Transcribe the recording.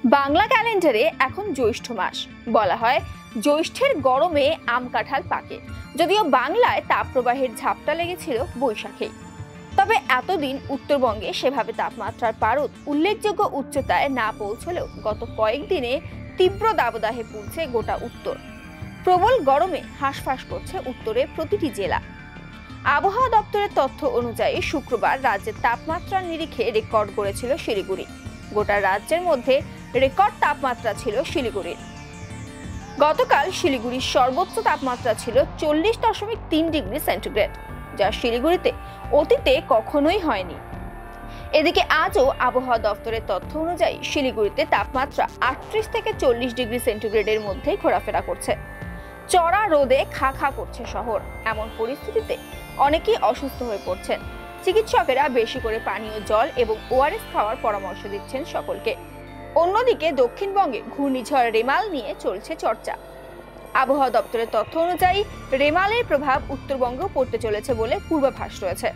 বাংলা ক্যালেন্ডারে এখন জ্যৈষ্ঠ মাস। বলা হয় জ্যৈষ্ঠের গরমে আম কাঁঠাল পাকে, যদিও বাংলায় তাপপ্রবাহের ঝাপটা লেগেছিল বৈশাখেই। তবে এতদিন উত্তরবঙ্গে সেভাবে তাপমাত্রার পারদ উল্লেখযোগ্য উচ্চতায় না পৌঁছলেও গত কয়েকদিনে তীব্র দাবদাহে পুড়ছে গোটা উত্তর। প্রবল গরমে হাঁসফাঁস করছে উত্তরের প্রতিটি জেলা। আবহাওয়া দপ্তরের তথ্য অনুযায়ী শুক্রবার রাজ্যের তাপমাত্রার নিরিখে রেকর্ড করেছিল শিলিগুড়ি। গোটা রাজ্যের মধ্যে রেকর্ড তাপমাত্রা ছিল শিলিগুড়ির। গতকাল শিলিগুড়ির সর্বোচ্চ তাপমাত্রা ছিল 40.3 ডিগ্রি সেন্টিগ্রেড, যা শিলিগুড়িতে অতীতে কখনোই হয়নি। এদিকে আজও আবহাওয়া দপ্তরের তথ্য অনুযায়ী শিলিগুড়িতে তাপমাত্রা 38 থেকে 40 ডিগ্রি সেন্টিগ্রেডের মধ্যেই ঘোরাফেরা করছে। চড়া রোদে খা খা করছে শহর। এমন পরিস্থিতিতে অনেকেই অসুস্থ হয়ে পড়ছেন। চিকিৎসকেরা বেশি করে পানীয় জল এবং ওআরএস খাওয়ার পরামর্শ দিচ্ছেন সকলকে। অন্যদিকে দক্ষিণবঙ্গে ঘূর্ণিঝড় রেমাল নিয়ে চলছে চর্চা। আবহাওয়া দপ্তরের তথ্য অনুযায়ী রেমালের প্রভাব উত্তরবঙ্গেও পড়তে চলেছে বলে পূর্বাভাস রয়েছে।